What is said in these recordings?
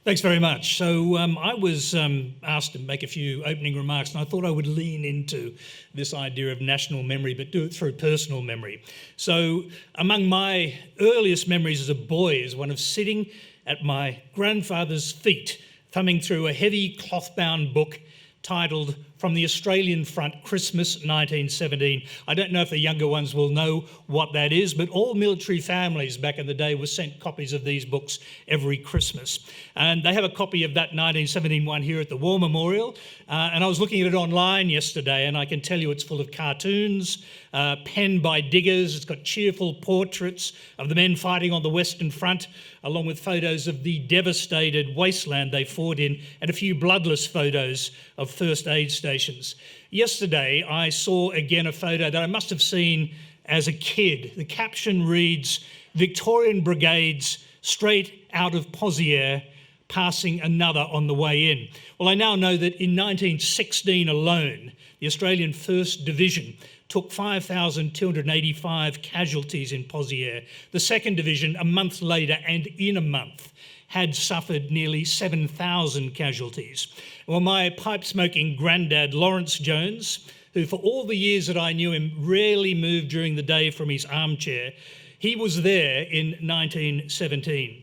Thanks very much. So I was asked to make a few opening remarks, and I thought I would lean into this idea of national memory, but do it through personal memory. So among my earliest memories as a boy is one of sitting at my grandfather's feet, thumbing through a heavy cloth-bound book titled From the Australian Front, Christmas 1917. I don't know if the younger ones will know what that is, but all military families back in the day were sent copies of these books every Christmas. And they have a copy of that 1917 one here at the War Memorial. And I was looking at it online yesterday, and I can tell you it's full of cartoons, penned by diggers. It's got cheerful portraits of the men fighting on the Western Front, along with photos of the devastated wasteland they fought in, and a few bloodless photos of first aid stations. Yesterday, I saw again a photo that I must have seen as a kid. The caption reads, "Victorian Brigades straight out of Pozières, passing another on the way in." Well, I now know that in 1916 alone, the Australian 1st Division took 5,285 casualties in Pozières. The 2nd Division, a month later and in a month, had suffered nearly 7,000 casualties. Well, my pipe-smoking granddad, Lawrence Jones, who for all the years that I knew him rarely moved during the day from his armchair, he was there in 1917.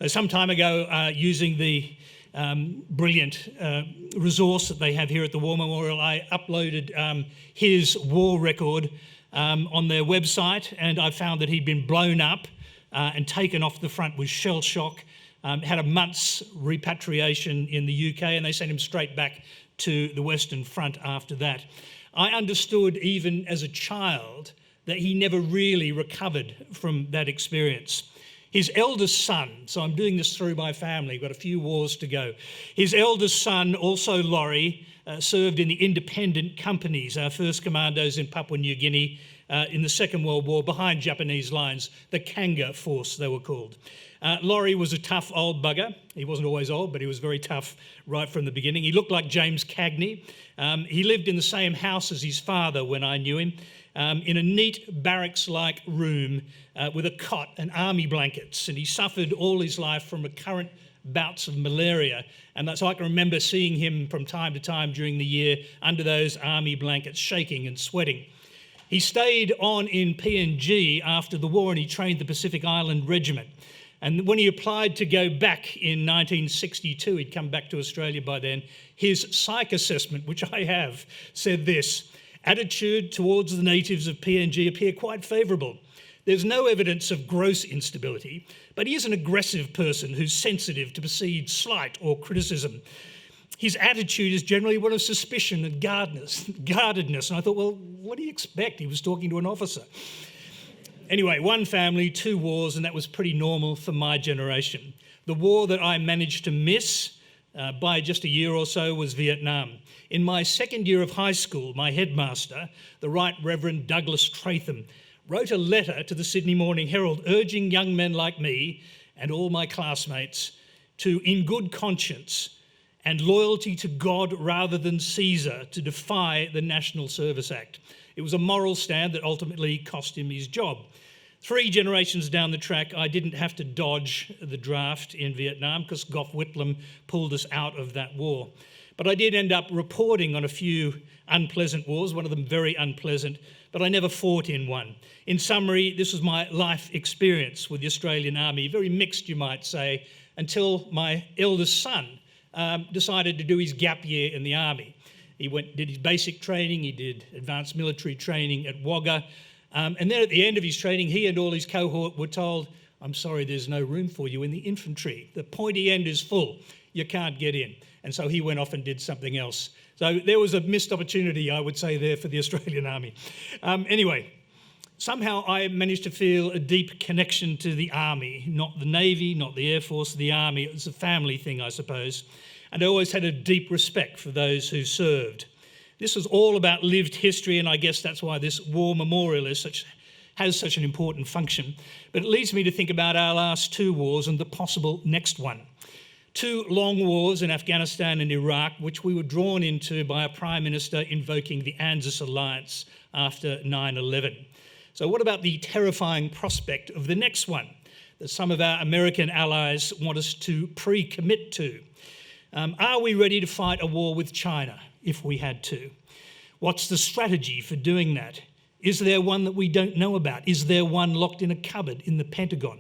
Some time ago, using the brilliant resource that they have here at the War Memorial, I uploaded his war record on their website, and I found that he'd been blown up and taken off the front with shell shock, had a month's repatriation in the UK, and they sent him straight back to the Western Front after that. I understood even as a child that he never really recovered from that experience. His eldest son, so I'm doing this through my family, got a few wars to go. His eldest son, also Laurie, served in the independent companies, our first commandos in Papua New Guinea in the Second World War, behind Japanese lines, the Kanga Force they were called. Laurie was a tough old bugger. He wasn't always old, but he was very tough right from the beginning. He looked like James Cagney. He lived in the same house as his father when I knew him, in a neat barracks-like room with a cot and army blankets, and he suffered all his life from recurrent bouts of malaria, and so I can remember seeing him from time to time during the year under those army blankets, shaking and sweating. He stayed on in PNG after the war, and he trained the Pacific Island Regiment. And when he applied to go back in 1962, he'd come back to Australia by then, his psych assessment, which I have, said this: "Attitude towards the natives of PNG appear quite favourable. There's no evidence of gross instability, but he is an aggressive person who's sensitive to perceived slight or criticism. His attitude is generally one of suspicion and guardedness." And I thought, well, what do you expect? He was talking to an officer. Anyway, one family, 2 wars, and that was pretty normal for my generation. The war that I managed to miss by just a year or so was Vietnam. In my 2nd year of high school, my headmaster, the Right Reverend Douglas Tratham, wrote a letter to the Sydney Morning Herald urging young men like me and all my classmates to, in good conscience and loyalty to God rather than Caesar, to defy the National Service Act. It was a moral stand that ultimately cost him his job. 3 generations down the track, I didn't have to dodge the draft in Vietnam because Gough Whitlam pulled us out of that war. But I did end up reporting on a few unpleasant wars, one of them very unpleasant, but I never fought in one. In summary, this was my life experience with the Australian Army, very mixed, you might say, until my eldest son decided to do his gap year in the Army. He did his basic training, he did advanced military training at Wagga, and then at the end of his training, he and all his cohort were told, "I'm sorry, there's no room for you in the infantry. The pointy end is full, you can't get in." And so he went off and did something else. So there was a missed opportunity, I would say, there for the Australian Army. Anyway, somehow I managed to feel a deep connection to the Army, not the Navy, not the Air Force, the Army. It was a family thing, I suppose. And I always had a deep respect for those who served. This was all about lived history, and I guess that's why this War Memorial has such an important function. But it leads me to think about our last 2 wars and the possible next one. 2 long wars in Afghanistan and Iraq, which we were drawn into by a Prime Minister invoking the ANZUS alliance after 9/11. So what about the terrifying prospect of the next one? that some of our American allies want us to pre-commit to. Are we ready to fight a war with China if we had to? What's the strategy for doing that? Is there one that we don't know about? Is there one locked in a cupboard in the Pentagon?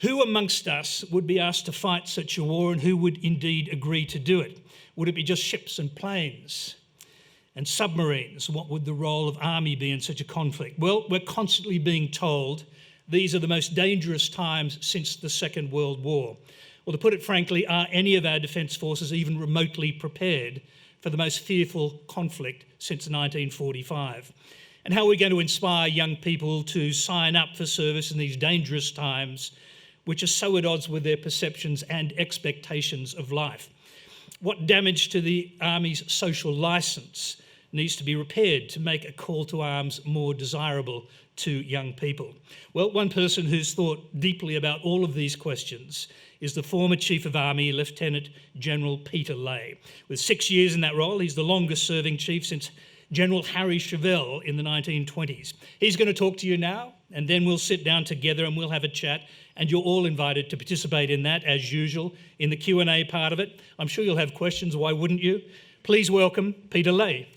Who amongst us would be asked to fight such a war, and who would indeed agree to do it? Would it be just ships and planes and submarines? What would the role of army be in such a conflict? Well, we're constantly being told these are the most dangerous times since the Second World War. Well, to put it frankly, are any of our defence forces even remotely prepared for the most fearful conflict since 1945? And how are we going to inspire young people to sign up for service in these dangerous times, which are so at odds with their perceptions and expectations of life? What damage to the Army's social licence needs to be repaired to make a call to arms more desirable to young people? Well, one person who's thought deeply about all of these questions is the former Chief of Army, Lieutenant General Peter Leahy. With 6 years in that role, he's the longest serving chief since General Harry Chauvel in the 1920s. He's going to talk to you now, and then we'll sit down together and we'll have a chat, and you're all invited to participate in that, as usual, in the Q&A part of it. I'm sure you'll have questions, why wouldn't you? Please welcome Peter Leahy.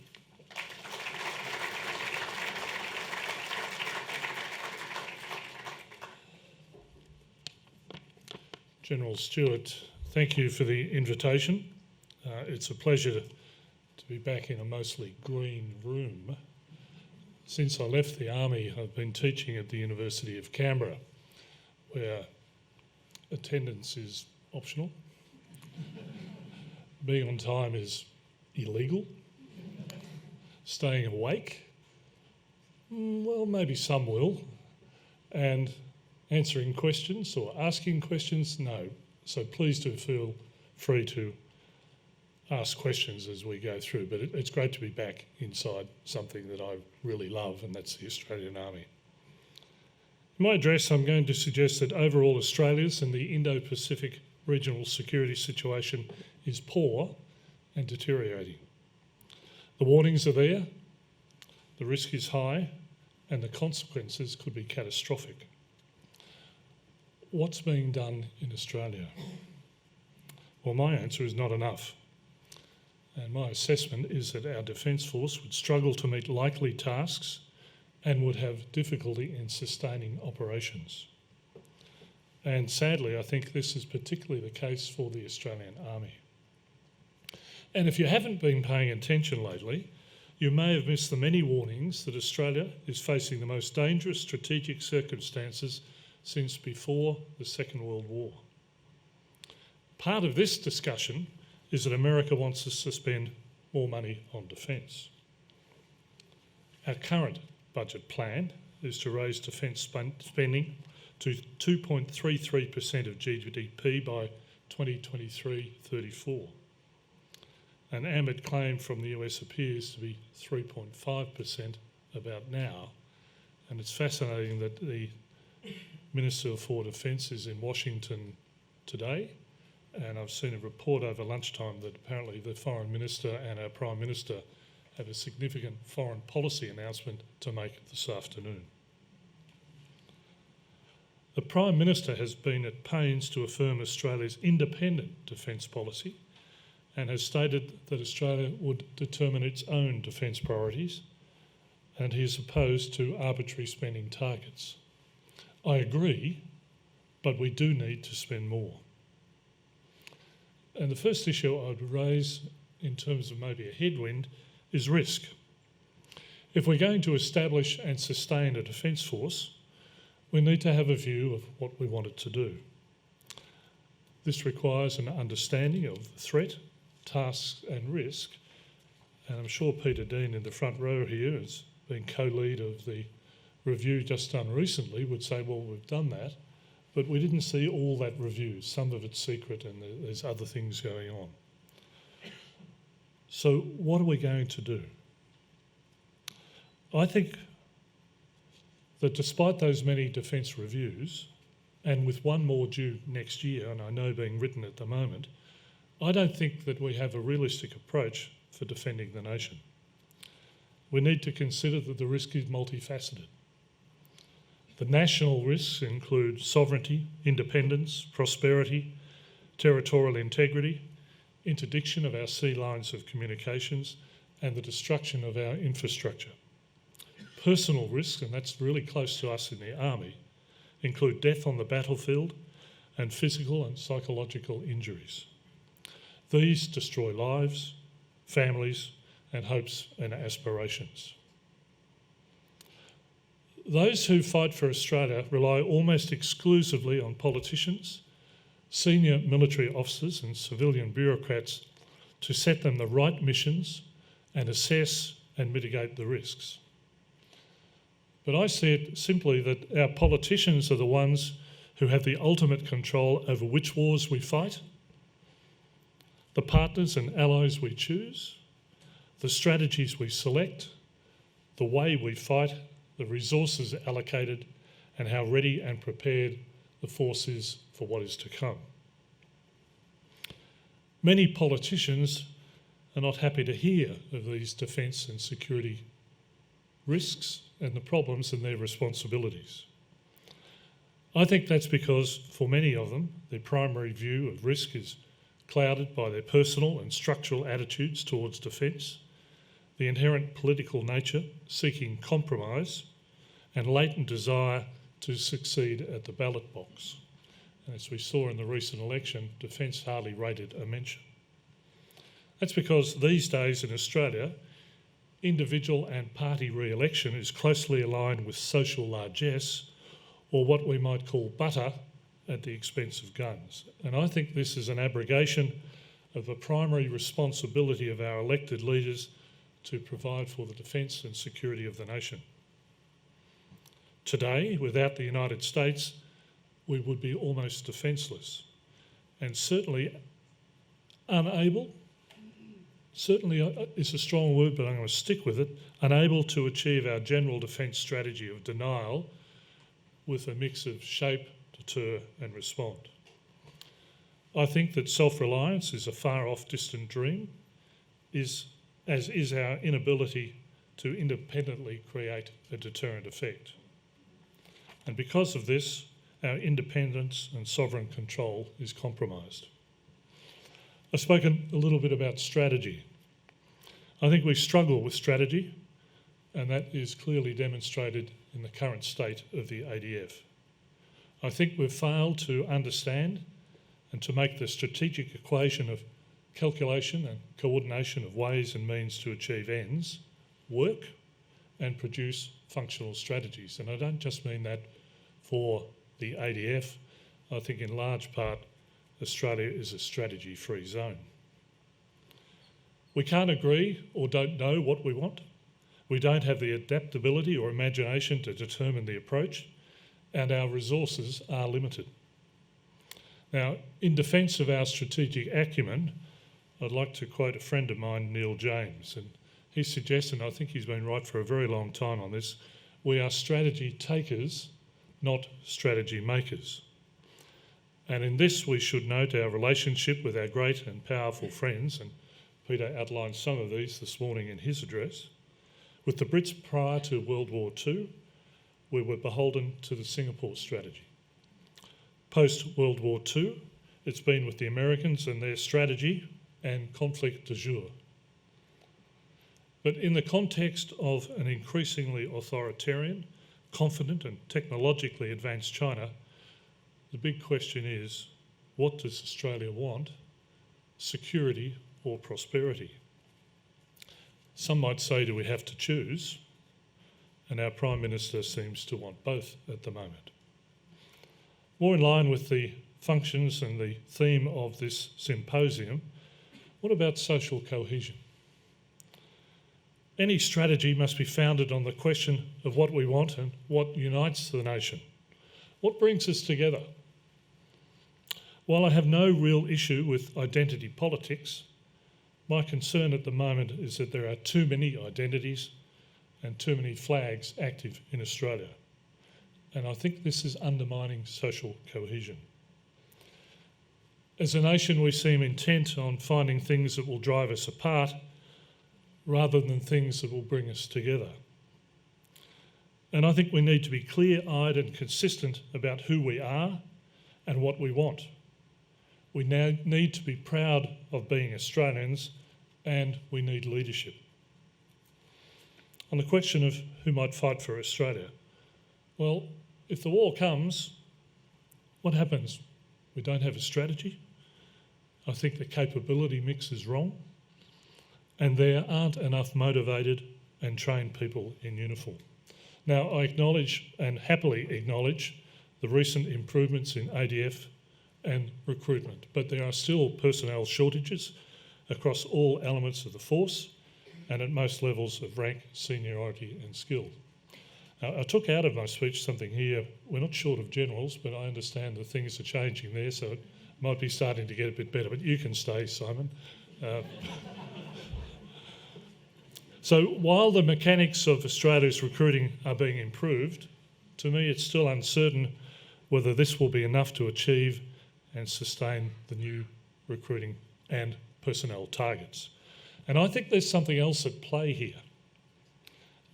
General Stewart, thank you for the invitation. It's a pleasure to be back in a mostly green room. Since I left the Army, I've been teaching at the University of Canberra, where attendance is optional. Being on time is illegal. Staying awake, well, maybe some will. And answering questions or asking questions, no. So please do feel free to ask questions as we go through, but it's great to be back inside something that I really love, and that's the Australian Army. In my address, I'm going to suggest that overall Australia's and the Indo-Pacific regional security situation is poor and deteriorating. The warnings are there, the risk is high, and the consequences could be catastrophic. What's being done in Australia? Well, my answer is not enough. And my assessment is that our Defence Force would struggle to meet likely tasks and would have difficulty in sustaining operations. And sadly, I think this is particularly the case for the Australian Army. And if you haven't been paying attention lately, you may have missed the many warnings that Australia is facing the most dangerous strategic circumstances since before the Second World War. Part of this discussion is that America wants us to spend more money on defence. Our current budget plan is to raise defence spending to 2.33% of GDP by 2023-34. An ambit claim from the US appears to be 3.5% about now, and it's fascinating that the Minister for Defence is in Washington today, and I've seen a report over lunchtime that apparently the Foreign Minister and our Prime Minister have a significant foreign policy announcement to make this afternoon. The Prime Minister has been at pains to affirm Australia's independent defence policy and has stated that Australia would determine its own defence priorities, and he is opposed to arbitrary spending targets. I agree, but we do need to spend more. And the first issue I would raise in terms of maybe a headwind is risk. If we're going to establish and sustain a defence force, we need to have a view of what we want it to do. This requires an understanding of the threat, tasks and risk, and I'm sure Peter Dean in the front row here, as being co-lead of the review just done recently, would say, well, we've done that, but we didn't see all that review. Some of it's secret and there's other things going on. So what are we going to do? I think that despite those many defence reviews, and with one more due next year, and I know being written at the moment, I don't think that we have a realistic approach for defending the nation. We need to consider that the risk is multifaceted. The national risks include sovereignty, independence, prosperity, territorial integrity, interdiction of our sea lines of communications, and the destruction of our infrastructure. Personal risks, and that's really close to us in the Army, include death on the battlefield and physical and psychological injuries. These destroy lives, families, and hopes and aspirations. Those who fight for Australia rely almost exclusively on politicians, senior military officers and civilian bureaucrats to set them the right missions and assess and mitigate the risks. But I see it simply that our politicians are the ones who have the ultimate control over which wars we fight, the partners and allies we choose, the strategies we select, the way we fight, the resources allocated, and how ready and prepared the force is for what is to come. Many politicians are not happy to hear of these defence and security risks and the problems and their responsibilities. I think that's because for many of them, their primary view of risk is clouded by their personal and structural attitudes towards defence, the inherent political nature seeking compromise, and latent desire to succeed at the ballot box. And as we saw in the recent election, defence hardly rated a mention. That's because these days in Australia, individual and party re-election is closely aligned with social largesse, or what we might call butter, at the expense of guns. And I think this is an abrogation of the primary responsibility of our elected leaders to provide for the defence and security of the nation. Today, without the United States, we would be almost defenceless, and certainly unable, certainly is a strong word, but I'm going to stick with it, unable to achieve our general defence strategy of denial with a mix of shape, deter and respond. I think that self-reliance is a far-off distant dream, as is our inability to independently create a deterrent effect. And because of this, our independence and sovereign control is compromised. I've spoken a little bit about strategy. I think we struggle with strategy, and that is clearly demonstrated in the current state of the ADF. I think we've failed to understand and to make the strategic equation of calculation and coordination of ways and means to achieve ends work and produce functional strategies. And I don't just mean that for the ADF. I think in large part Australia is a strategy-free zone. We can't agree or don't know what we want. We don't have the adaptability or imagination to determine the approach, and our resources are limited. Now, in defence of our strategic acumen, I'd like to quote a friend of mine, Neil James, and he suggests, and I think he's been right for a very long time on this, we are strategy takers, not strategy makers. And in this we should note our relationship with our great and powerful friends, and Peter outlined some of these this morning in his address. With the Brits prior to World War II, we were beholden to the Singapore strategy. Post-World War II, it's been with the Americans and their strategy and conflict du jour. But in the context of an increasingly authoritarian, confident and technologically advanced China, the big question is, what does Australia want? Security or prosperity? Some might say, do we have to choose? And our Prime Minister seems to want both at the moment. More in line with the functions and the theme of this symposium, what about social cohesion? Any strategy must be founded on the question of what we want and what unites the nation. What brings us together? While I have no real issue with identity politics, my concern at the moment is that there are too many identities and too many flags active in Australia. And I think this is undermining social cohesion. As a nation, we seem intent on finding things that will drive us apart rather than things that will bring us together. And I think we need to be clear-eyed and consistent about who we are and what we want. We now need to be proud of being Australians, and we need leadership. On the question of who might fight for Australia, well, if the war comes, what happens? We don't have a strategy. I think the capability mix is wrong, and there aren't enough motivated and trained people in uniform. Now, I acknowledge and happily acknowledge the recent improvements in ADF and recruitment, but there are still personnel shortages across all elements of the force and at most levels of rank, seniority and skill. Now, I took out of my speech something here. We're not short of generals, but I understand that things are changing there, so it might be starting to get a bit better, but you can stay, Simon. So while the mechanics of Australia's recruiting are being improved, to me it's still uncertain whether this will be enough to achieve and sustain the new recruiting and personnel targets. And I think there's something else at play here.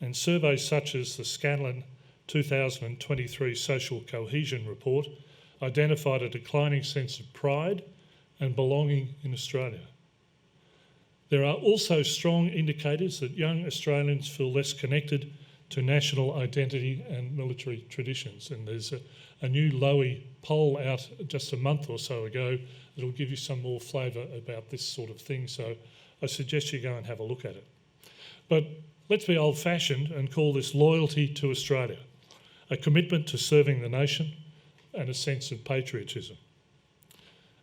And surveys such as the Scanlon 2023 Social Cohesion Report identified a declining sense of pride and belonging in Australia. There are also strong indicators that young Australians feel less connected to national identity and military traditions. And there's a new Leahy poll out just a month or so ago that'll give you some more flavour about this sort of thing. So I suggest you go and have a look at it. But let's be old-fashioned and call this loyalty to Australia, a commitment to serving the nation and a sense of patriotism.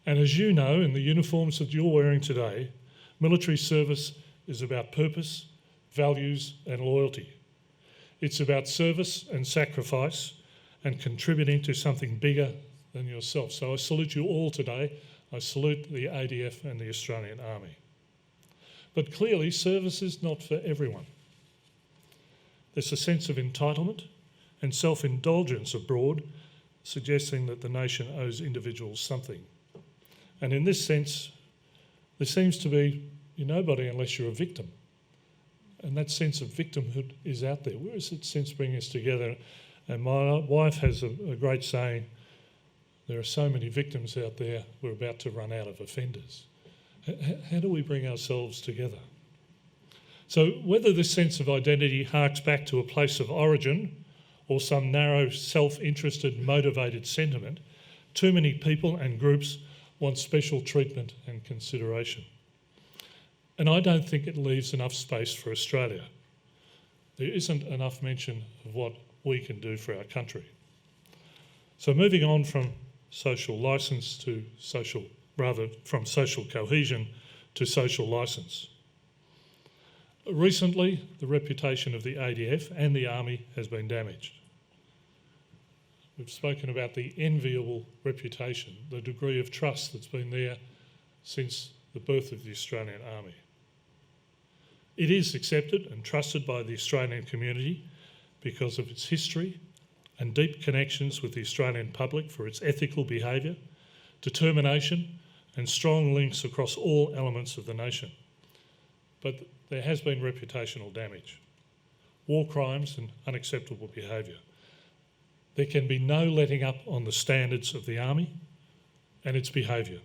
And as you know, in the uniforms that you're wearing today, military service is about purpose, values and loyalty. It's about service and sacrifice and contributing to something bigger than yourself. So I salute you all today. I salute the ADF and the Australian Army. But clearly service is not for everyone. There's a sense of entitlement and self-indulgence abroad, suggesting that the nation owes individuals something. And in this sense, there seems to be you're nobody unless you're a victim. And that sense of victimhood is out there. Where is that sense bringing us together? And my wife has a great saying, there are so many victims out there, we're about to run out of offenders. How do we bring ourselves together? So whether this sense of identity harks back to a place of origin or some narrow, self-interested, motivated sentiment, too many people and groups want special treatment and consideration. And I don't think it leaves enough space for Australia. There isn't enough mention of what we can do for our country. So moving on from social licence to from social cohesion to social licence. Recently, the reputation of the ADF and the Army has been damaged. We've spoken about the enviable reputation, the degree of trust that's been there since the birth of the Australian Army. It is accepted and trusted by the Australian community because of its history and deep connections with the Australian public for its ethical behaviour, determination and strong links across all elements of the nation. But there has been reputational damage, war crimes and unacceptable behaviour. There can be no letting up on the standards of the Army and its behaviour.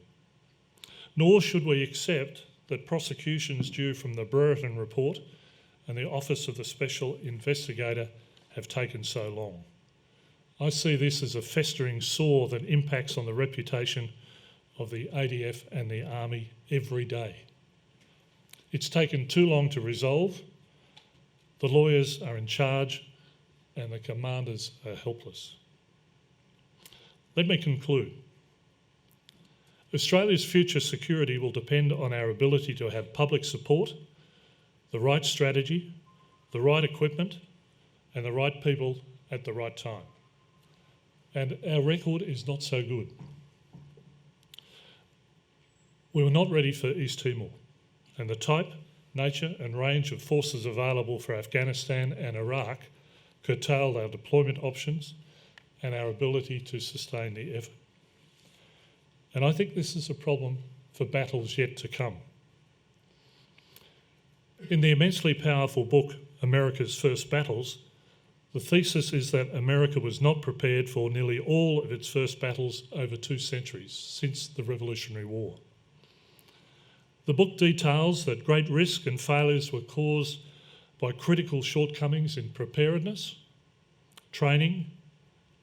Nor should we accept that prosecutions due from the Brereton report and the Office of the Special Investigator have taken so long. I see this as a festering sore that impacts on the reputation of the ADF and the Army every day. It's taken too long to resolve, the lawyers are in charge and the commanders are helpless. Let me conclude. Australia's future security will depend on our ability to have public support, the right strategy, the right equipment, and the right people at the right time. And our record is not so good. We were not ready for East Timor, and the type, nature and range of forces available for Afghanistan and Iraq curtailed our deployment options and our ability to sustain the effort. And I think this is a problem for battles yet to come. In the immensely powerful book, America's First Battles, The thesis is that America was not prepared for nearly all of its first battles over 2 centuries since the Revolutionary War. The book details that great risk and failures were caused by critical shortcomings in preparedness, training,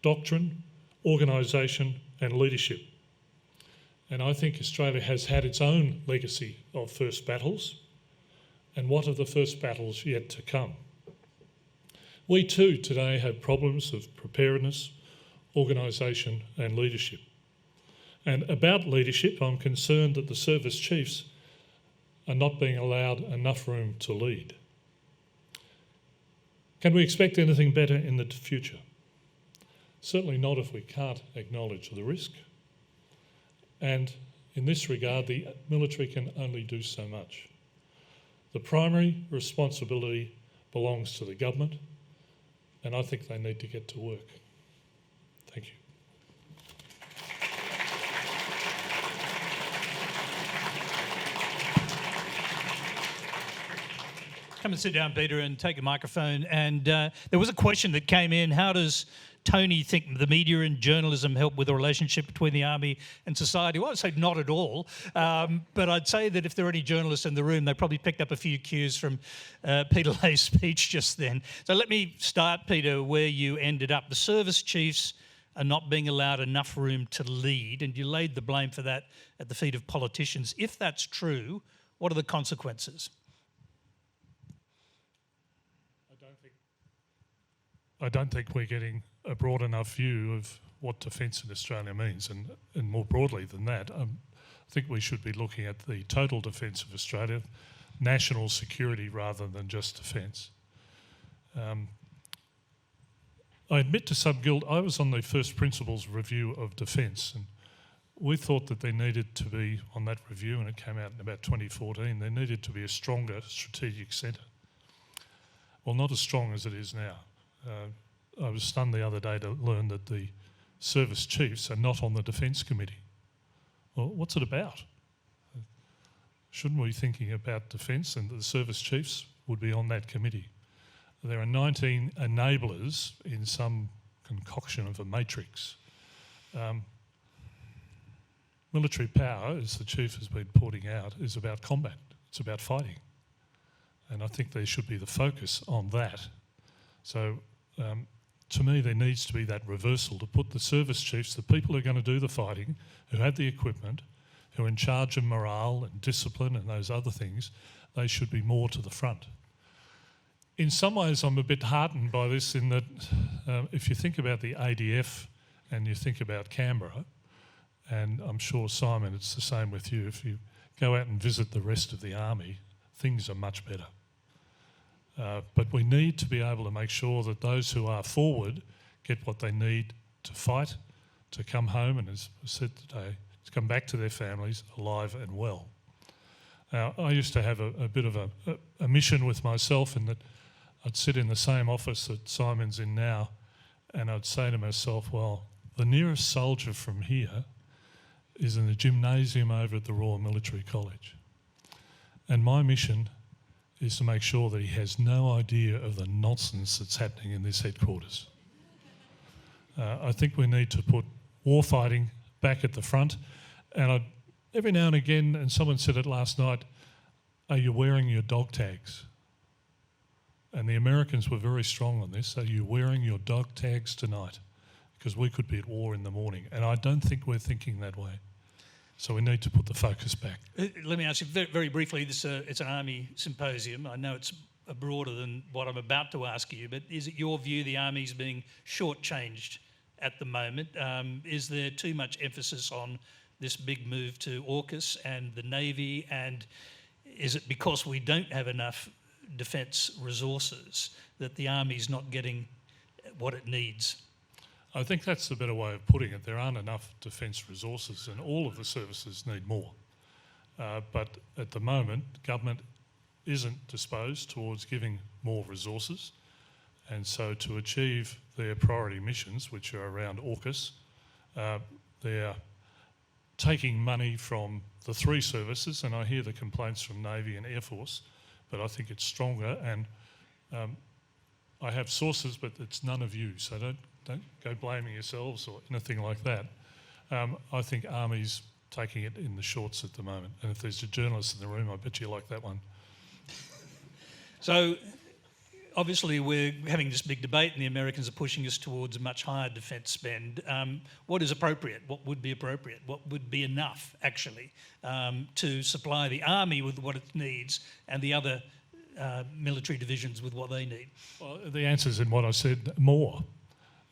doctrine, organisation and leadership. And I think Australia has had its own legacy of first battles, and what of the first battles yet to come? We too today have problems of preparedness, organisation and leadership. And about leadership, I'm concerned that the service chiefs are not being allowed enough room to lead. Can we expect anything better in the future? Certainly not if we can't acknowledge the risk. And in this regard, the military can only do so much. The primary responsibility belongs to the government, and I think they need to get to work. Thank you. Come and sit down, Peter, and take a microphone. And there was a question that came in. How does Tony think the media and journalism help with the relationship between the Army and society? Well, I'd say not at all. But I'd say that if there are any journalists in the room, they probably picked up a few cues from Peter Leahy's speech just then. So let me start, Peter, where you ended up. The service chiefs are not being allowed enough room to lead, and you laid the blame for that at the feet of politicians. If that's true, what are the consequences? I don't think we're getting a broad enough view of what defence in Australia means, and more broadly than that, I think we should be looking at the total defence of Australia, national security rather than just defence. I admit to some guilt, I was on the first principles review of defence, and we thought that there needed to be, on that review, and it came out in about 2014, there needed to be a stronger strategic centre. Well, not as strong as it is now. I was stunned the other day to learn that the service chiefs are not on the Defence Committee. Well, what's it about? Shouldn't we be thinking about defence, and the service chiefs would be on that committee? There are 19 enablers in some concoction of a matrix. Military power, as the chief has been pointing out, is about combat. It's about fighting. And I think there should be the focus on that. So to me, there needs to be that reversal to put the service chiefs, the people who are going to do the fighting, who have the equipment, who are in charge of morale and discipline and those other things, they should be more to the front. In some ways, I'm a bit heartened by this in that if you think about the ADF and you think about Canberra, and I'm sure, Simon, it's the same with you, if you go out and visit the rest of the Army, things are much better. But we need to be able to make sure that those who are forward get what they need to fight, to come home, and as I said today, to come back to their families alive and well. Now, I used to have a bit of a mission with myself in that I'd sit in the same office that Simon's in now, and I'd say to myself, well, the nearest soldier from here is in the gymnasium over at the Royal Military College. And my mission is to make sure that he has no idea of the nonsense that's happening in this headquarters. I think we need to put warfighting back at the front, and every now and again, and someone said it last night, are you wearing your dog tags? And the Americans were very strong on this. Are you wearing your dog tags tonight? Because we could be at war in the morning, and I don't think we're thinking that way. So we need to put the focus back. Let me ask you very briefly, it's an Army symposium. I know it's broader than what I'm about to ask you, but is it your view the Army's being shortchanged at the moment? Is there too much emphasis on this big move to AUKUS and the Navy, and is it because we don't have enough defence resources that the Army's not getting what it needs? I think that's the better way of putting it. There aren't enough defence resources, and all of the services need more. But at the moment, government isn't disposed towards giving more resources, and so to achieve their priority missions, which are around AUKUS, they're taking money from the 3 services, and I hear the complaints from Navy and Air Force, but I think it's stronger, and I have sources, but it's none of you, so don't go blaming yourselves or anything like that. I think Army's taking it in the shorts at the moment, and if there's a journalist in the room, I bet you like that one. So, obviously, we're having this big debate, and the Americans are pushing us towards a much higher defence spend. What is appropriate? What would be appropriate? What would be enough, actually, to supply the Army with what it needs and the other military divisions with what they need? Well, the answer's in what I said, more.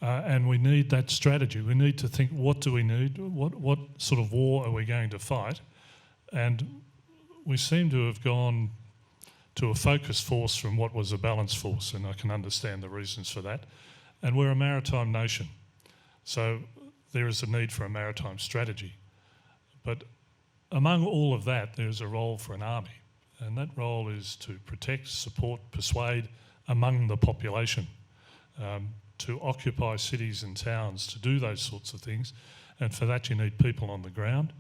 And we need that strategy. We need to think, what do we need? What sort of war are we going to fight? And we seem to have gone to a focused force from what was a balanced force, and I can understand the reasons for that. And we're a maritime nation, so there is a need for a maritime strategy. But among all of that, there's a role for an army, and that role is to protect, support, persuade among the population, to occupy cities and towns, to do those sorts of things. And for that you need people on the ground,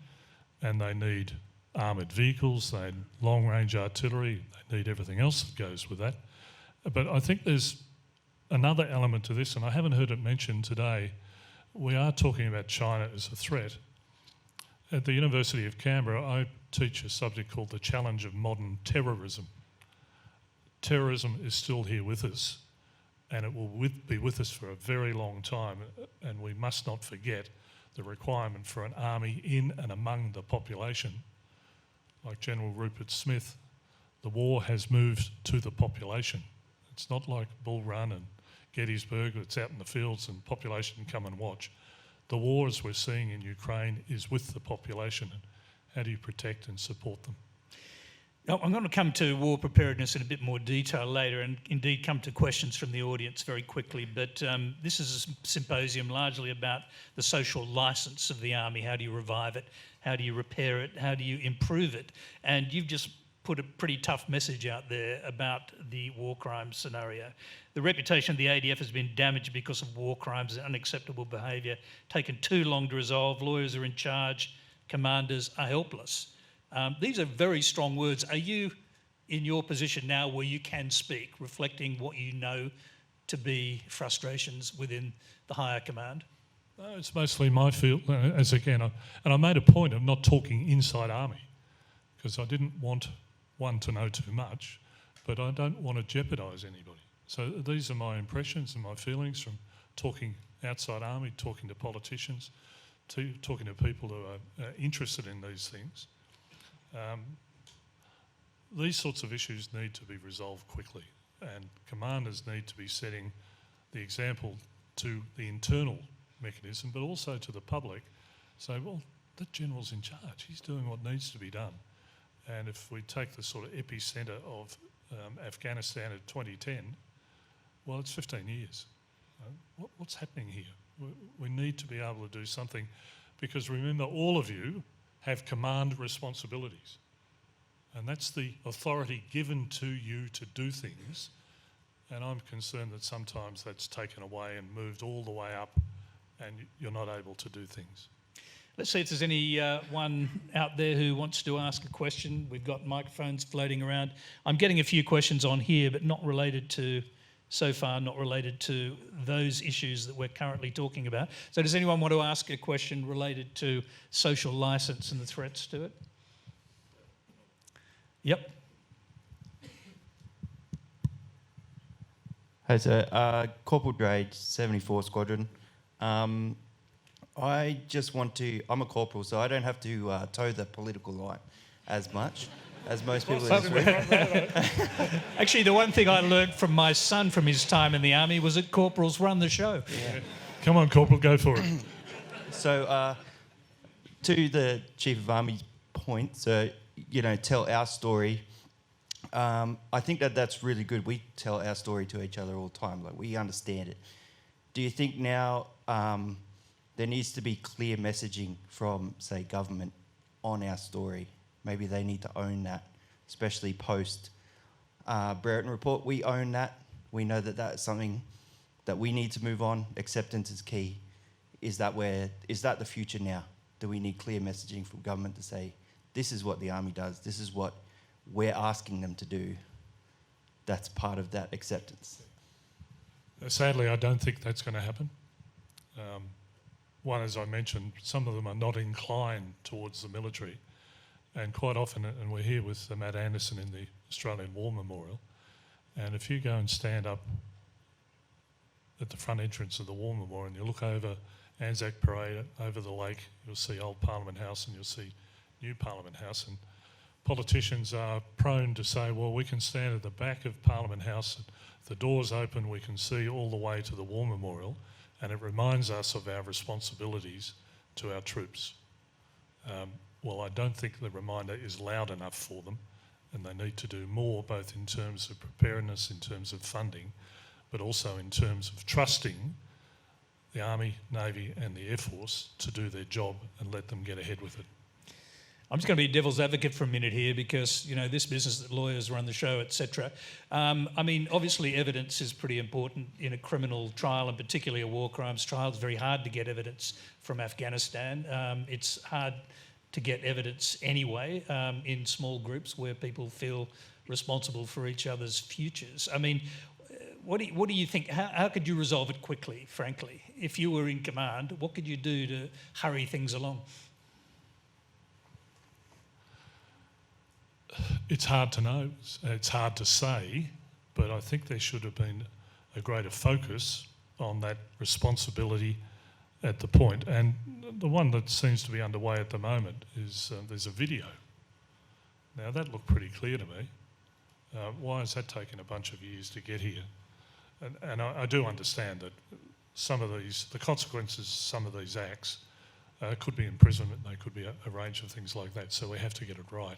and they need armoured vehicles, they need long-range artillery, they need everything else that goes with that. But I think there's another element to this, and I haven't heard it mentioned today. We are talking about China as a threat. At the University of Canberra, I teach a subject called the challenge of modern terrorism. Terrorism is still here with us, and it will be with us for a very long time, and we must not forget the requirement for an army in and among the population. Like General Rupert Smith, the war has moved to the population. It's not like Bull Run and Gettysburg, it's out in the fields and population can come and watch. The war, as we're seeing in Ukraine, is with the population. And how do you protect and support them? Now, I'm going to come to war preparedness in a bit more detail later, and indeed come to questions from the audience very quickly, but this is a symposium largely about the social licence of the Army. How do you revive it? How do you repair it? How do you improve it? And you've just put a pretty tough message out there about the war crime scenario. The reputation of the ADF has been damaged because of war crimes and unacceptable behaviour, taken too long to resolve, lawyers are in charge, commanders are helpless. These are very strong words. Are you in your position now where you can speak, reflecting what you know to be frustrations within the higher command? It's mostly my field, as again, and I made a point of not talking inside Army, because I didn't want one to know too much, but I don't want to jeopardise anybody. So these are my impressions and my feelings from talking outside Army, talking to politicians, talking to people who are interested in these things. These sorts of issues need to be resolved quickly, and commanders need to be setting the example to the internal mechanism, but also to the public. So, well, that general's in charge. He's doing what needs to be done. And if we take the sort of epicentre of Afghanistan at 2010, well, it's 15 years. What's happening here? We need to be able to do something, because remember, all of you have command responsibilities. And that's the authority given to you to do things. And I'm concerned that sometimes that's taken away and moved all the way up, and you're not able to do things. Let's see if there's anyone out there who wants to ask a question. We've got microphones floating around. I'm getting a few questions on here, but not related to, so far, not related to those issues that we're currently talking about. So does anyone want to ask a question related to social licence and the threats to it? Yep. Hey, sir. Corporal Drake, 74 Squadron. I just want to, I'm a corporal, so I don't have to toe the political line as much as most people in this room. Actually, the one thing I learned from my son from his time in the Army was that corporals run the show. Yeah. Come on, Corporal, go for it. So, to the Chief of Army's point, so, you know, tell our story. I think that's really good. We tell our story to each other all the time. Like, we understand it. Do you think now there needs to be clear messaging from, say, government on our story? Maybe they need to own that, especially post Brereton Report. We own that. We know that that's something that we need to move on. Acceptance is key. Is that the future now? Do we need clear messaging from government to say, this is what the Army does, this is what we're asking them to do? That's part of that acceptance. Sadly, I don't think that's going to happen. One, as I mentioned, some of them are not inclined towards the military. And quite often, and we're here with Matt Anderson in the Australian War Memorial, and if you go and stand up at the front entrance of the War Memorial and you look over Anzac Parade, over the lake, you'll see Old Parliament House and you'll see New Parliament House. And politicians are prone to say, well, we can stand at the back of Parliament House, the doors open, we can see all the way to the War Memorial, and it reminds us of our responsibilities to our troops. Well, I don't think the reminder is loud enough for them, and they need to do more, both in terms of preparedness, in terms of funding, but also in terms of trusting the Army, Navy and the Air Force to do their job and let them get ahead with it. I'm just going to be devil's advocate for a minute here because, you know, this business that lawyers run the show, etc. I mean, obviously evidence is pretty important in a criminal trial, and particularly a war crimes trial. It's very hard to get evidence from Afghanistan. It's hard to get evidence anyway in small groups where people feel responsible for each other's futures. I mean, what do you think? How could you resolve it quickly, frankly? If you were in command, what could you do to hurry things along? It's hard to know, it's hard to say, but I think there should have been a greater focus on that responsibility at the point. And the one that seems to be underway at the moment is there's a video. Now that looked pretty clear to me. Why has that taken a bunch of years to get here? And I do understand that some of these, the consequences of some of these acts could be imprisonment, they could be a range of things like that, so we have to get it right.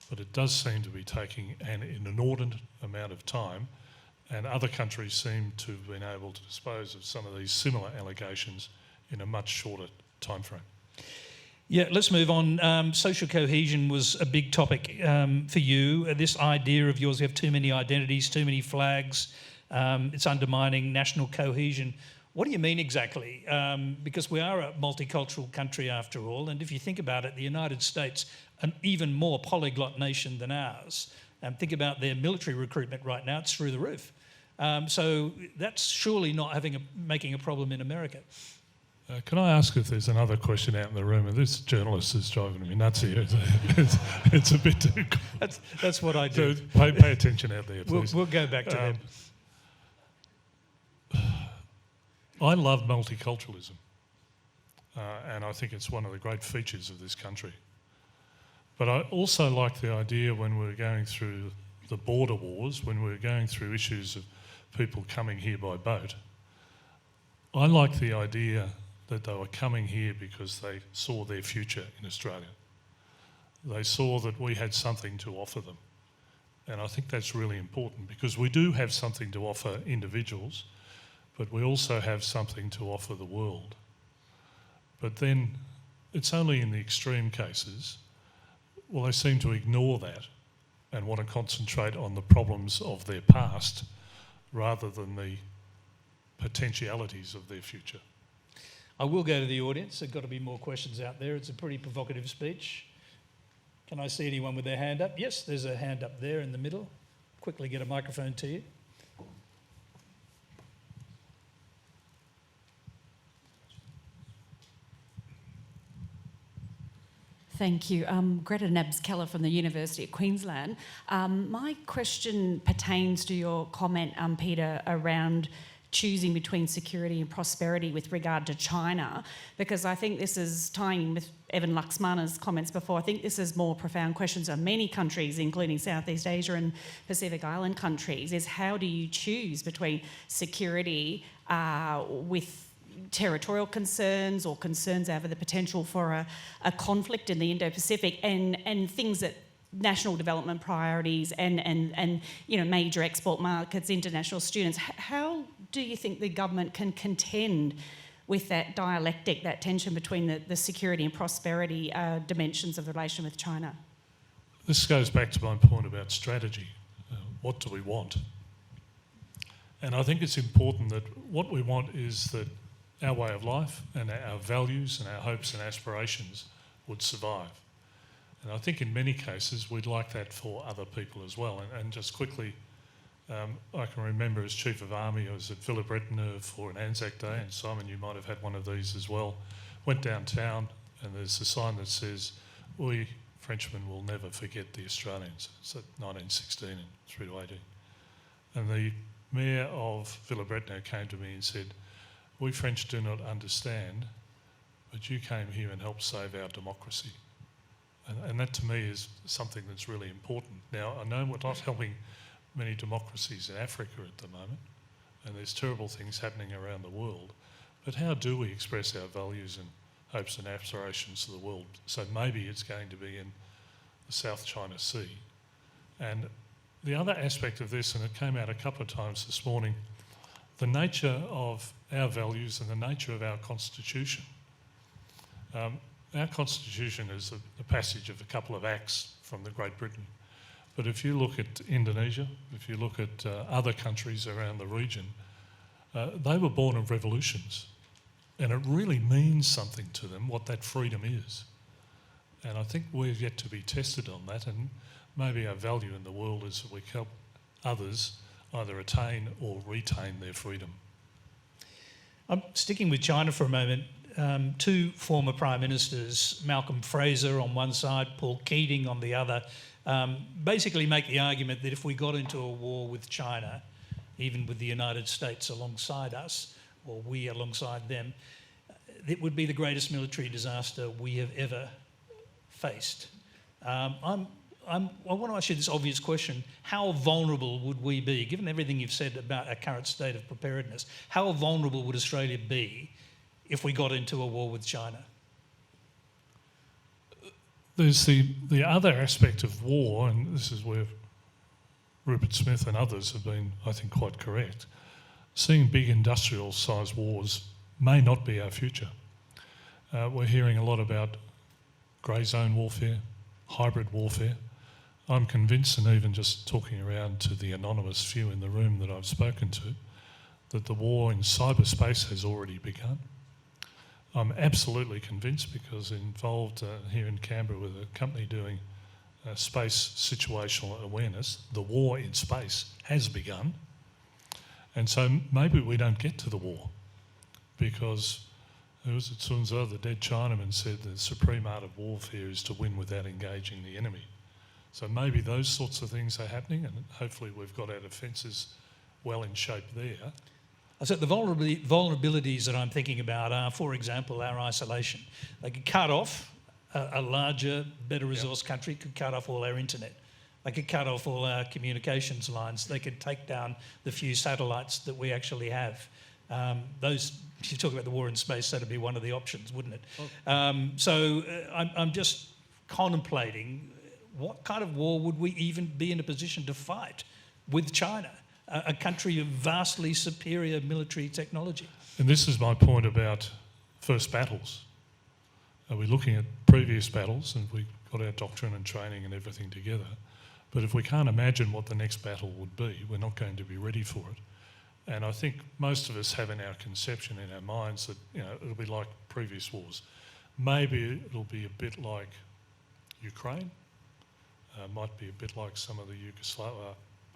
But it does seem to be taking an inordinate amount of time, and other countries seem to have been able to dispose of some of these similar allegations in a much shorter time frame. Yeah, let's move on. Social cohesion was a big topic for you. This idea of yours, you have too many identities, too many flags, it's undermining national cohesion. What do you mean exactly? Because we are a multicultural country after all, and if you think about it, the United States, an even more polyglot nation than ours, think about their military recruitment right now, it's through the roof. So that's surely not making a problem in America. Can I ask if there's another question out in the room? And this journalist is driving me nuts here. It's a bit too cool. That's what I do. So pay attention out there, please. We'll go back to them. I love multiculturalism, and I think it's one of the great features of this country. But I also like the idea when we're going through the border wars, when we're going through issues of people coming here by boat, I like the idea that they were coming here because they saw their future in Australia. They saw that we had something to offer them. And I think that's really important because we do have something to offer individuals, but we also have something to offer the world. But then it's only in the extreme cases, well, they seem to ignore that and want to concentrate on the problems of their past rather than the potentialities of their future. I will go to the audience. There've got to be more questions out there. It's a pretty provocative speech. Can I see anyone with their hand up? Yes, there's a hand up there in the middle. Quickly get a microphone to you. Thank you. Greta Nabs-Keller from the University of Queensland. My question pertains to your comment, Peter, around choosing between security and prosperity with regard to China, because I think this is tying in with Evan Laxmana's comments before. I think this is more profound questions of many countries, including Southeast Asia and Pacific Island countries, is how do you choose between security with territorial concerns or concerns over the potential for a conflict in the Indo-Pacific and things that national development priorities and you know, major export markets, international students. How do you think the government can contend with that dialectic, that tension between the security and prosperity dimensions of the relation with China? This goes back to my point about strategy. What do we want? And I think it's important that what we want is that our way of life and our values and our hopes and aspirations would survive. And I think in many cases we'd like that for other people as well. And just quickly, I can remember as Chief of Army, I was at Villa Bretton for an Anzac Day, and Simon, you might have had one of these as well. Went downtown, and there's a sign that says, "We Frenchmen will never forget the Australians." It's at 1916 and through to 18. And the Mayor of Villa Bretton came to me and said, "We French do not understand, but you came here and helped save our democracy." And that to me is something that's really important. Now, I know we're not helping many democracies in Africa at the moment, and there's terrible things happening around the world, but how do we express our values and hopes and aspirations to the world? So maybe it's going to be in the South China Sea. And the other aspect of this, and it came out a couple of times this morning, the nature of our values and the nature of our constitution. Our constitution is a passage of a couple of acts from the Great Britain. But if you look at Indonesia, if you look at other countries around the region, they were born of revolutions. And it really means something to them what that freedom is. And I think we're yet to be tested on that, and maybe our value in the world is that we help others either attain or retain their freedom. I'm sticking with China for a moment. Two former Prime Ministers, Malcolm Fraser on one side, Paul Keating on the other, basically make the argument that if we got into a war with China, even with the United States alongside us, or we alongside them, it would be the greatest military disaster we have ever faced. I want to ask you this obvious question. How vulnerable would we be, given everything you've said about our current state of preparedness, how vulnerable would Australia be if we got into a war with China? There's the other aspect of war, and this is where Rupert Smith and others have been, I think, quite correct. Seeing big industrial-sized wars may not be our future. We're hearing a lot about grey zone warfare, hybrid warfare. I'm convinced, and even just talking around to the anonymous few in the room that I've spoken to, that the war in cyberspace has already begun. I'm absolutely convinced because involved here in Canberra with a company doing space situational awareness, the war in space has begun. And so maybe we don't get to the war because it was Sun Tzu, the dead Chinaman, said the supreme art of warfare is to win without engaging the enemy. So maybe those sorts of things are happening, and hopefully we've got our defences well in shape there. So the vulnerabilities that I'm thinking about are, for example, our isolation. They could cut off a larger, better resource country, could cut off all our internet. They could cut off all our communications lines. They could take down the few satellites that we actually have. If you talk about the war in space, that'd be one of the options, wouldn't it? I'm just contemplating what kind of war would we even be in a position to fight with China, a country of vastly superior military technology. And this is my point about first battles. Are we looking at previous battles, and we've got our doctrine and training and everything together? But if we can't imagine what the next battle would be, we're not going to be ready for it. And I think most of us have in our conception, in our minds, that it'll be like previous wars. Maybe it'll be a bit like Ukraine, might be a bit like some of the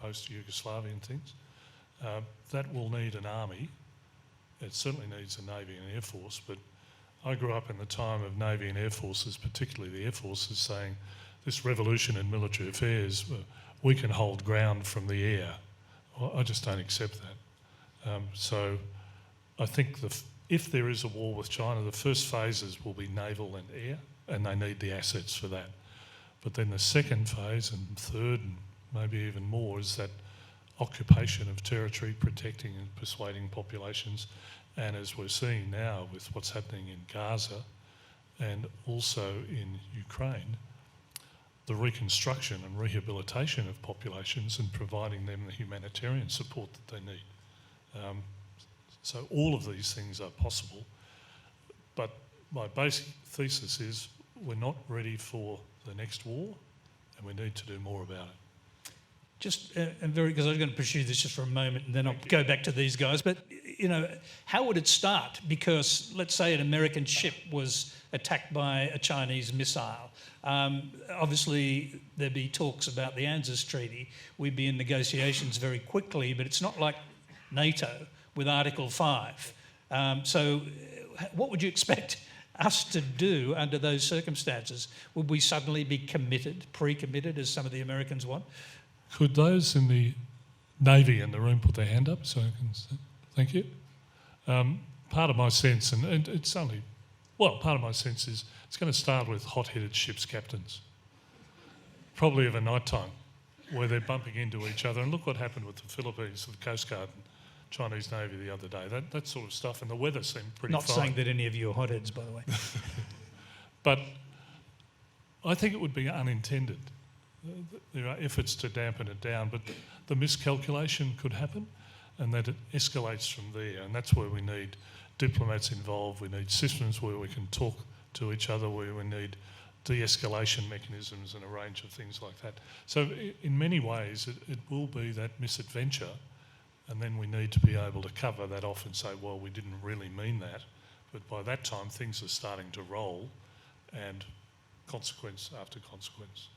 post-Yugoslavian things. That will need an army. It certainly needs a Navy and Air Force, but I grew up in the time of Navy and Air Forces, particularly the Air Forces, saying this revolution in military affairs, we can hold ground from the air. Well, I just don't accept that. So I think if there is a war with China, the first phases will be naval and air, and they need the assets for that. But then the second phase and third and maybe even more is that occupation of territory, protecting and persuading populations. And as we're seeing now with what's happening in Gaza and also in Ukraine, the reconstruction and rehabilitation of populations and providing them the humanitarian support that they need. So all of these things are possible. But my basic thesis is we're not ready for the next war, and we need to do more about it. Just, because I was going to pursue this just for a moment and then I'll go back to these guys, but you know, how would it start? Because let's say an American ship was attacked by a Chinese missile. Obviously, there'd be talks about the ANZUS Treaty. We'd be in negotiations very quickly, but it's not like NATO with Article 5. So what would you expect us to do under those circumstances? Would we suddenly be committed, pre-committed, as some of the Americans want? Could those in the Navy in the room put their hand up so I can say, thank you? Part of my sense, and it's only, well, part of my sense is it's going to start with hot-headed ship's captains, probably of a night time, where they're bumping into each other. And look what happened with the Philippines, the Coast Guard and Chinese Navy the other day. That sort of stuff, and the weather seemed pretty Not fine. saying that any of you are hotheads, by the way. But I think it would be unintended. There are efforts to dampen it down, but the miscalculation could happen, and that it escalates from there. And that's where we need diplomats involved. We need systems where we can talk to each other, where we need de-escalation mechanisms and a range of things like that. So in many ways, it will be that misadventure, and then we need to be able to cover that off and say, well, we didn't really mean that. But by that time, things are starting to roll, and consequence after consequence.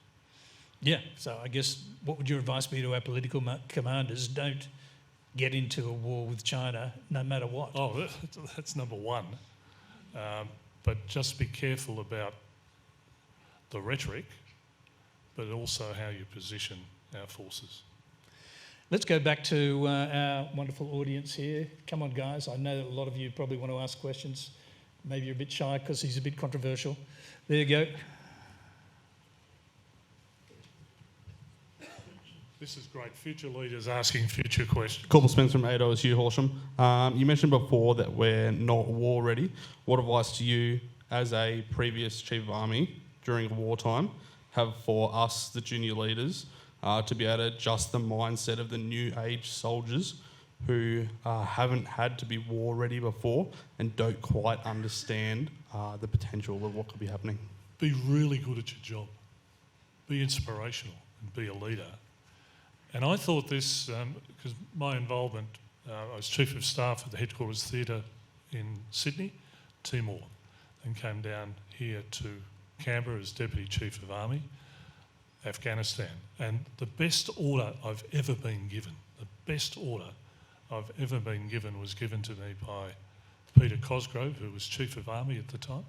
Yeah, so I guess what would your advice be to our political commanders? Don't get into a war with China, no matter what. Oh, that's number one. But just be careful about the rhetoric, but also how you position our forces. Let's go back to our wonderful audience here. Come on, guys. I know that a lot of you probably want to ask questions. Maybe you're a bit shy because he's a bit controversial. There you go. This is great. Future leaders asking future questions. Corporal Spence from AOSU Horsham. You mentioned before that we're not war ready. What advice do you, as a previous Chief of Army during wartime, have for us, the junior leaders, to be able to adjust the mindset of the new age soldiers who haven't had to be war ready before and don't quite understand the potential of what could be happening? Be really good at your job. Be inspirational and be a leader. And I thought this, because my involvement, I was Chief of Staff at the Headquarters Theatre in Sydney, Timor, and came down here to Canberra as Deputy Chief of Army, Afghanistan. And the best order I've ever been given, was given to me by Peter Cosgrove, who was Chief of Army at the time.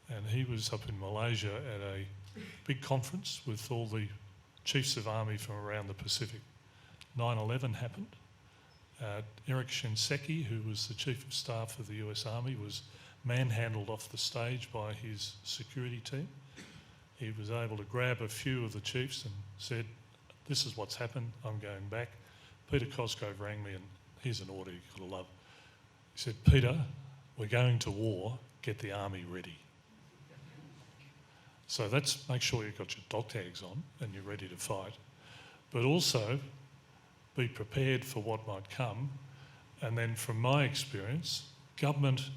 And he was up in Malaysia at a big conference with all the Chiefs of Army from around the Pacific. 9/11 happened. Eric Shinseki, who was the Chief of Staff of the US Army, was manhandled off the stage by his security team. He was able to grab a few of the chiefs and said, this is what's happened, I'm going back. Peter Cosgrove rang me, and here's an order you've got to love. He said, Peter, we're going to war, get the army ready. So that's make sure you've got your dog tags on and you're ready to fight. But also be prepared for what might come. And then from my experience, government,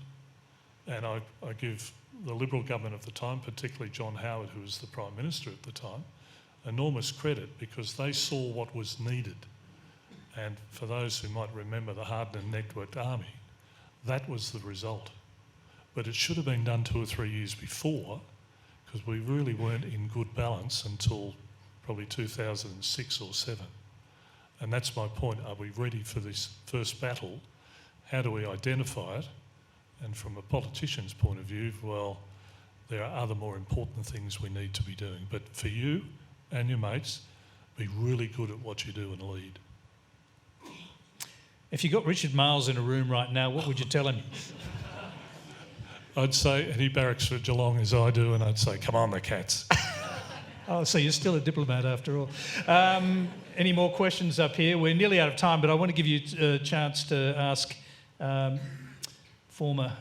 and I give the Liberal government of the time, particularly John Howard, who was the Prime Minister at the time, enormous credit because they saw what was needed. And for those who might remember the hardened and networked army, that was the result. But it should have been done 2 or 3 years before, because we really weren't in good balance until probably 2006 or 7. And that's my point. Are we ready for this first battle? How do we identify it? And from a politician's point of view, well, there are other more important things we need to be doing. But for you and your mates, be really good at what you do and lead. If you got Richard Marles in a room right now, what would you tell him? I'd say, and he barracks for Geelong as I do, and I'd say, come on, the Cats. Oh, so you're still a diplomat after all. Any more questions up here? We're nearly out of time, but I want to give you a chance to ask former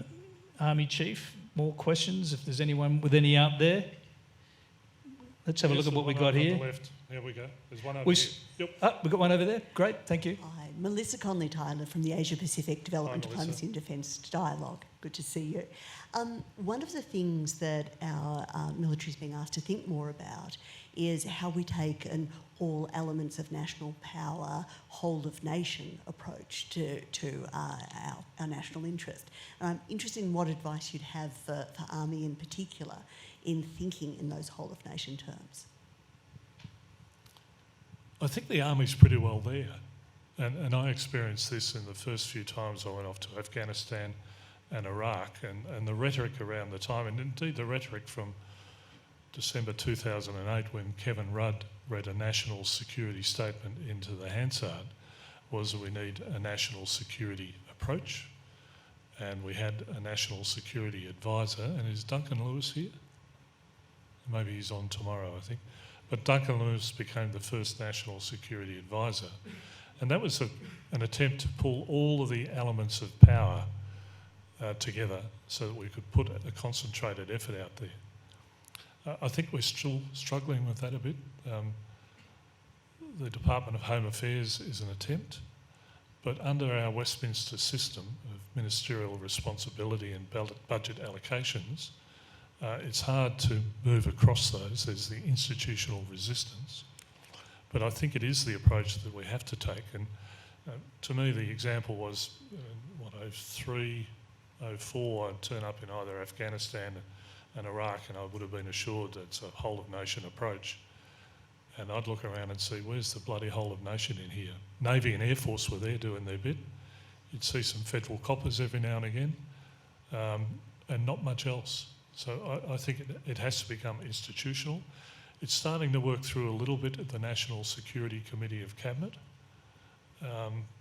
Army Chief more questions, if there's anyone with any out there. Let's have a look at what we got here. On the left. Here we go. There's one over here. Yep. We've got one over there. Great, thank you. Hi, Melissa Conley-Tyler from the Asia Pacific Development Hi, Diplomacy Melissa. and Defence Dialogue. Good to see you. One of the things that our military is being asked to think more about is how we take an all elements of national power, whole of nation approach to our national interest. And I'm interested in what advice you'd have for Army in particular in thinking in those whole of nation terms. I think the Army's pretty well there. And I experienced this in the first few times I went off to Afghanistan and Iraq, and the rhetoric around the time, and indeed the rhetoric from December 2008 when Kevin Rudd read a national security statement into the Hansard was that we need a national security approach, and we had a national security advisor. And is Duncan Lewis here? Maybe he's on tomorrow, I think. But Duncan Lewis became the first national security advisor. And that was an attempt to pull all of the elements of power together so that we could put a concentrated effort out there. I think we're still struggling with that a bit. The Department of Home Affairs is an attempt, but under our Westminster system of ministerial responsibility and budget allocations, it's hard to move across those. There's the institutional resistance. But I think it is the approach that we have to take. And to me, the example was, 03, 04, I'd turn up in either Afghanistan and Iraq, and I would have been assured that it's a whole-of-nation approach. And I'd look around and see, where's the bloody whole-of-nation in here? Navy and Air Force were there doing their bit. You'd see some federal coppers every now and again, and not much else. So I think it has to become institutional. It's starting to work through a little bit at the National Security Committee of Cabinet,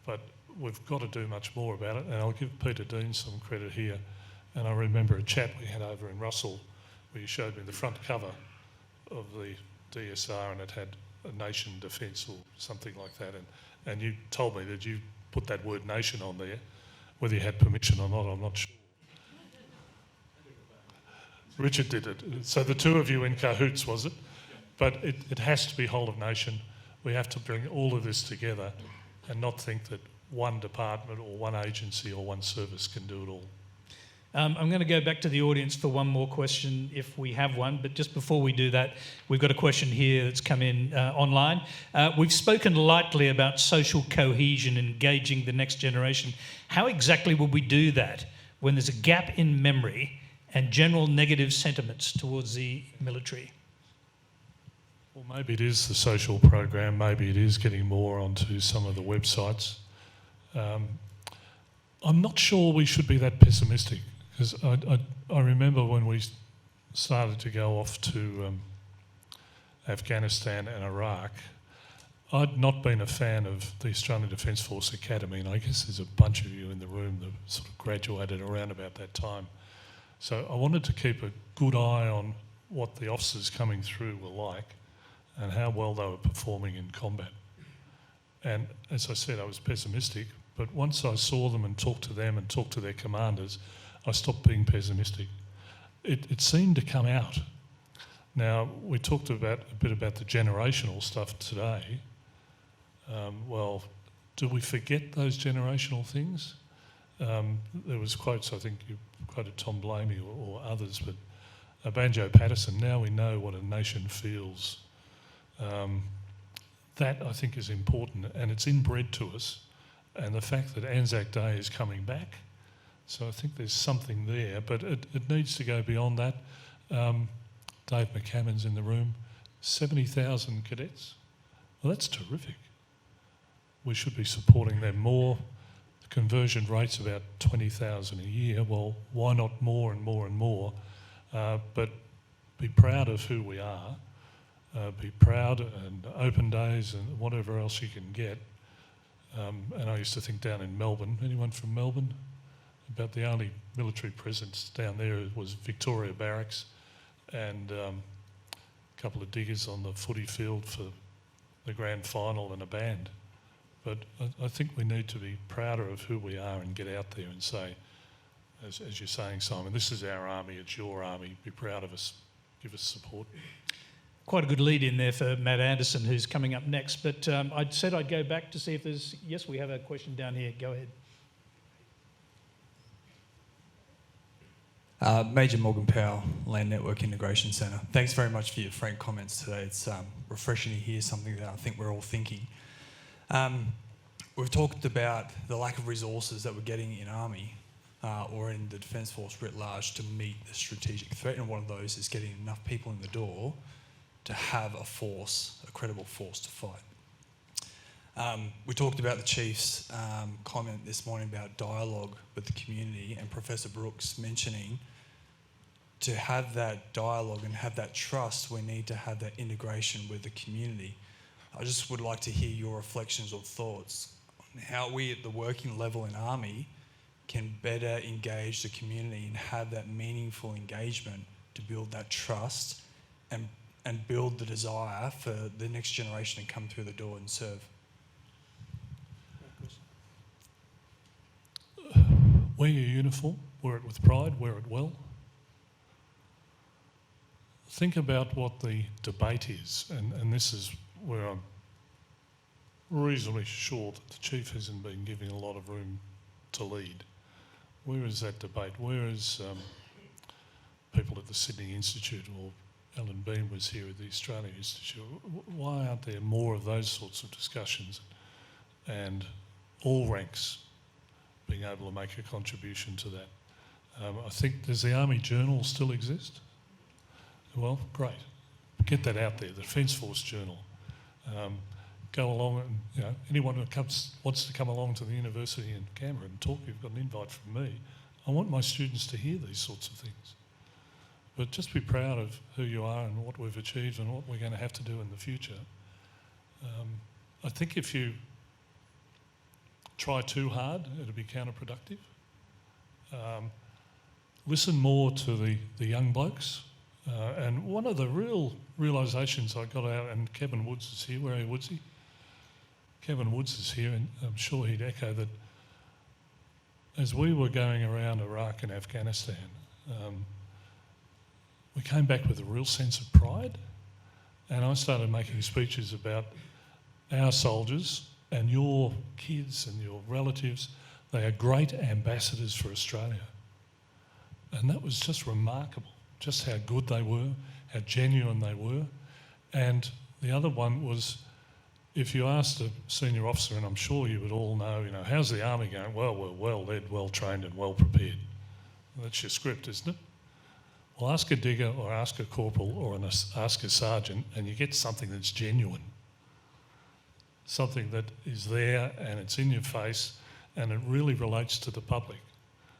but we've got to do much more about it. And I'll give Peter Dean some credit here. And I remember a chat we had over in Russell where you showed me the front cover of the DSR and it had a nation defence or something like that. And you told me that you put that word nation on there. Whether you had permission or not, I'm not sure. Richard did it. So the two of you in cahoots, was it? But it has to be whole of nation. We have to bring all of this together and not think that one department or one agency or one service can do it all. I'm going to go back to the audience for one more question if we have one, but just before we do that, we've got a question here that's come in online. We've spoken lightly about social cohesion, engaging the next generation. How exactly will we do that when there's a gap in memory and general negative sentiments towards the military? Well, maybe it is the social program, maybe it is getting more onto some of the websites. I'm not sure we should be that pessimistic, because I remember when we started to go off to Afghanistan and Iraq, I'd not been a fan of the Australian Defence Force Academy, and I guess there's a bunch of you in the room that sort of graduated around about that time. So I wanted to keep a good eye on what the officers coming through were like and how well they were performing in combat. And as I said, I was pessimistic, but once I saw them and talked to them and talked to their commanders, I stopped being pessimistic. It seemed to come out. Now, we talked a bit about the generational stuff today. Well, do we forget those generational things? There was quotes, I think you quoted Tom Blamey or others, but Banjo Patterson, now we know what a nation feels. That, I think, is important, and it's inbred to us. And the fact that Anzac Day is coming back, so I think there's something there, but it needs to go beyond that. Dave McCammon's in the room, 70,000 cadets. Well, that's terrific. We should be supporting them more. The conversion rate's about 20,000 a year. Well, why not more and more and more? But be proud of who we are. Be proud and open days and whatever else you can get. And I used to think down in Melbourne, anyone from Melbourne? About the only military presence down there was Victoria Barracks and a couple of diggers on the footy field for the grand final and a band. But I think we need to be prouder of who we are and get out there and say, as you're saying, Simon, this is our army, it's your army, be proud of us, give us support. quite a good lead in there for Matt Anderson, who's coming up next. But I said I'd go back to see if there's... Yes, we have a question down here. Go ahead. Major Morgan Powell, Land Network Integration Centre. Thanks very much for your frank comments today. It's refreshing to hear something that I think we're all thinking. We've talked about the lack of resources that we're getting in Army or in the Defence Force writ large to meet the strategic threat, and one of those is getting enough people in the door to have a force, a credible force to fight. We talked about the Chief's comment this morning about dialogue with the community, and Professor Brooks mentioning to have that dialogue and have that trust, we need to have that integration with the community. I just would like to hear your reflections or thoughts on how we at the working level in Army can better engage the community and have that meaningful engagement to build that trust and build the desire for the next generation to come through the door and serve. Wear your uniform, wear it with pride, wear it well. Think about what the debate is, and this is where I'm reasonably sure that the Chief hasn't been given a lot of room to lead. Where is that debate? Where is people at the Sydney Institute, or Alan Bean was here at the Australia Institute? Why aren't there more of those sorts of discussions and all ranks being able to make a contribution to that? I think, does the Army Journal still exist? Well, great. Get that out there, the Defence Force Journal. Go along and, anyone who wants to come along to the university in Canberra and talk, you've got an invite from me. I want my students to hear these sorts of things. But just be proud of who you are and what we've achieved and what we're going to have to do in the future. I think if you try too hard, it'll be counterproductive. Listen more to the young blokes. And one of the real realisations I got out, and Kevin Woods is here. Where are you, Woodsy? Kevin Woods is here, and I'm sure he'd echo that. As we were going around Iraq and Afghanistan, we came back with a real sense of pride, and I started making speeches about our soldiers and your kids and your relatives. They are great ambassadors for Australia. And that was just remarkable, just how good they were, how genuine they were. And the other one was, if you asked a senior officer, and I'm sure you would all know, how's the Army going? Well, we're well led, well trained and well prepared. Well, that's your script, isn't it? Well, ask a digger or ask a corporal or ask a sergeant, and you get something that's genuine. Something that is there and it's in your face and it really relates to the public.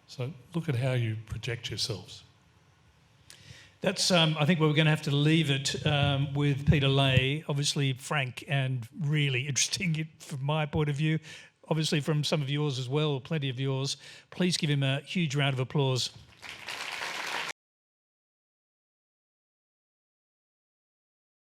So look at how you project yourselves. That's, I think, where we're going to have to leave it with Peter Leahy. Obviously frank and really interesting from my point of view. Obviously from some of yours as well, plenty of yours. Please give him a huge round of applause.